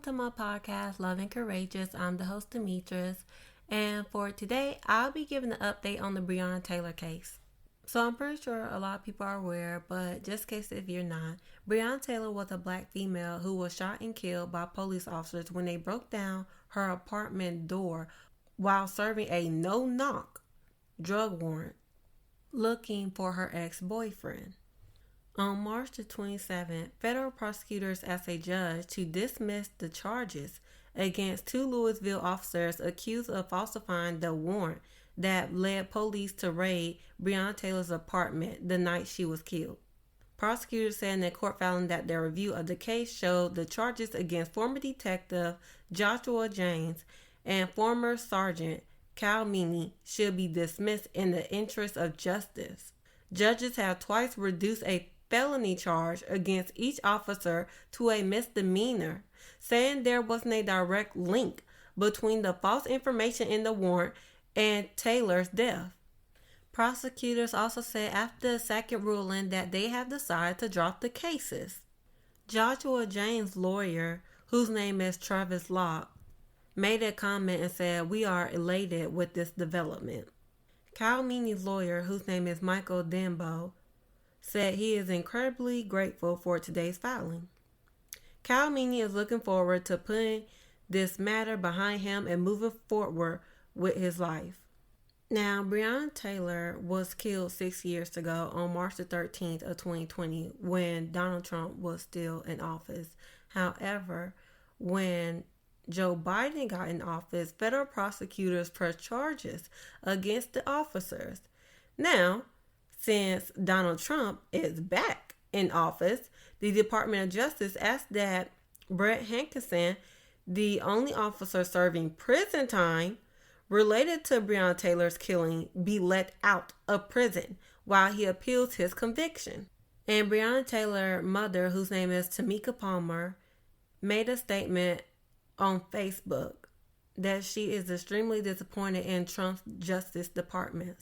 to my podcast, Love and Courageous. I'm the host, Demetrius, and for today, I'll be giving an update on the Breonna Taylor case. So I'm pretty sure a lot of people are aware, but just in case if you're not, Breonna Taylor was a black female who was shot and killed by police officers when they broke down her apartment door while serving a no-knock drug warrant looking for her ex-boyfriend. On March the 27th, federal prosecutors asked a judge to dismiss the charges against two Louisville officers accused of falsifying the warrant that led police to raid Breonna Taylor's apartment the night she was killed. Prosecutors said in the court filing that their review of the case showed the charges against former detective Joshua James and former Sergeant Cal Meany should be dismissed in the interest of justice. Judges have twice reduced a felony charge against each officer to a misdemeanor, saying there wasn't a direct link between the false information in the warrant and Taylor's death. Prosecutors also said after the second ruling that they have decided to drop the cases. Joshua James' lawyer, whose name is Travis Locke, made a comment and said, "We are elated with this development." Cal Meany's lawyer, whose name is Michael Dembo, said he is incredibly grateful for today's filing. Cal Meany is looking forward to putting this matter behind him and moving forward with his life. Now, Breonna Taylor was killed 6 years ago on March the 13th of 2020 when Donald Trump was still in office. However, when Joe Biden got in office, federal prosecutors pressed charges against the officers. Now, since Donald Trump is back in office, the Department of Justice asked that Brett Hankinson, the only officer serving prison time related to Breonna Taylor's killing, be let out of prison while he appeals his conviction. And Breonna Taylor's mother, whose name is Tamika Palmer, made a statement on Facebook that she is extremely disappointed in Trump's Justice Department.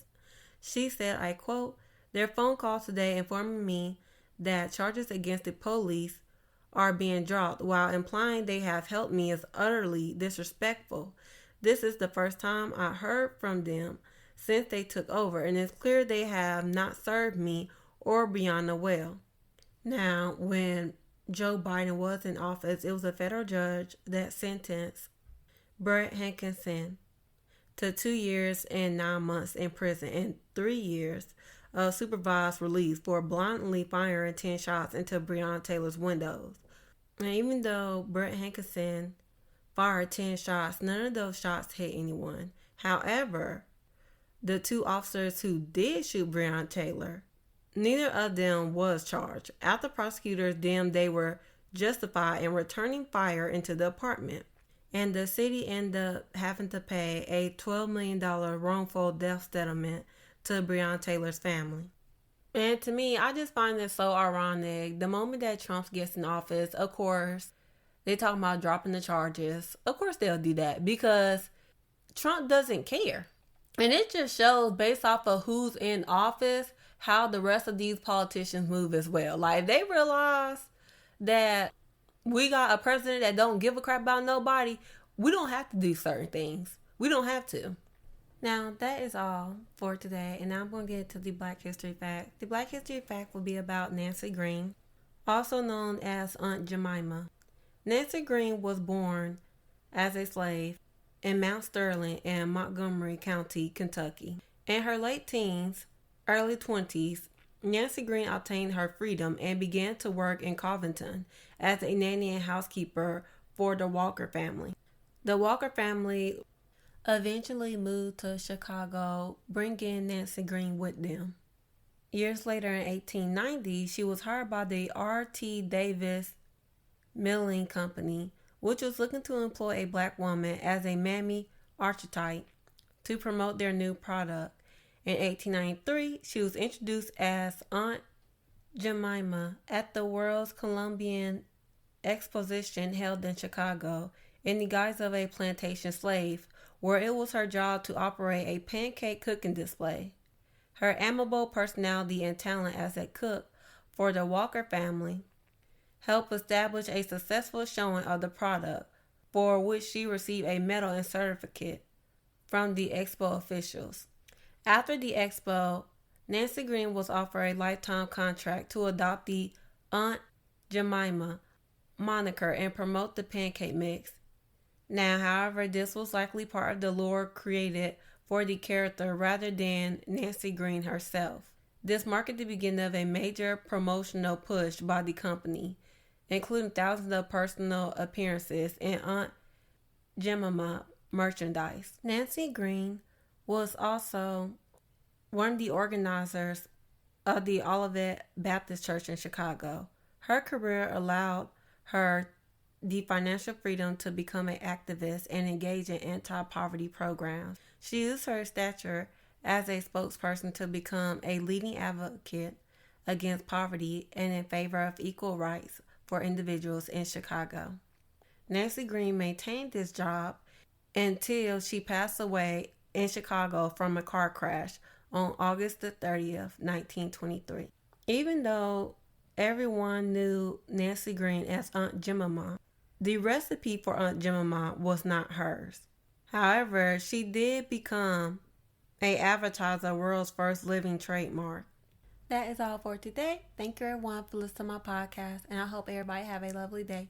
She said, I quote, "Their phone call today informing me that charges against the police are being dropped while implying they have helped me is utterly disrespectful. This is the first time I heard from them since they took over, and it's clear they have not served me or Breonna well." Now, when Joe Biden was in office, it was a federal judge that sentenced Brett Hankinson to 2 years and 9 months in prison and 3 years of supervised release for bluntly firing 10 shots into Breonna Taylor's windows. And even though Brett Hankinson fired 10 shots, none of those shots hit anyone. However, the two officers who did shoot Breonna Taylor, neither of them was charged. After prosecutors deemed they were justified in returning fire into the apartment, and the city ended up having to pay a $12 million wrongful death settlement to Breonna Taylor's family. And to me, I just find this so ironic. The moment that Trump gets in office, of course, they talk about dropping the charges. Of course they'll do that because Trump doesn't care. And it just shows based off of who's in office how the rest of these politicians move as well. Like, they realize that we got a president that don't give a crap about nobody. We don't have to do certain things. We don't have to. Now, that is all for today, and now I'm going to get to the Black History Fact. The Black History Fact will be about Nancy Green, also known as Aunt Jemima. Nancy Green was born as a slave in Mount Sterling in Montgomery County, Kentucky. In her late teens, early 20s, Nancy Green obtained her freedom and began to work in Covington as a nanny and housekeeper for the Walker family. The Walker family eventually moved to Chicago, bringing Nancy Green with them. Years later, in 1890, she was hired by the R.T. Davis Milling Company, which was looking to employ a black woman as a mammy archetype to promote their new product. In 1893, she was introduced as Aunt Jemima at the World's Columbian Exposition held in Chicago in the guise of a plantation slave, where it was her job to operate a pancake cooking display. Her amiable personality and talent as a cook for the Walker family helped establish a successful showing of the product, for which she received a medal and certificate from the Expo officials. After the Expo, Nancy Green was offered a lifetime contract to adopt the Aunt Jemima moniker and promote the pancake mix. Now, however, this was likely part of the lore created for the character rather than Nancy Green herself. This marked the beginning of a major promotional push by the company, including thousands of personal appearances and Aunt Jemima merchandise. Nancy Green was also one of the organizers of the Olivet Baptist Church in Chicago. Her career allowed her the financial freedom to become an activist and engage in anti-poverty programs. She used her stature as a spokesperson to become a leading advocate against poverty and in favor of equal rights for individuals in Chicago. Nancy Green maintained this job until she passed away in Chicago from a car crash on August the 30th, 1923. Even though everyone knew Nancy Green as Aunt Jemima, the recipe for Aunt Jemima was not hers. However, she did become a advertiser, world's first living trademark. That is all for today. Thank you everyone for listening to my podcast, and I hope everybody have a lovely day.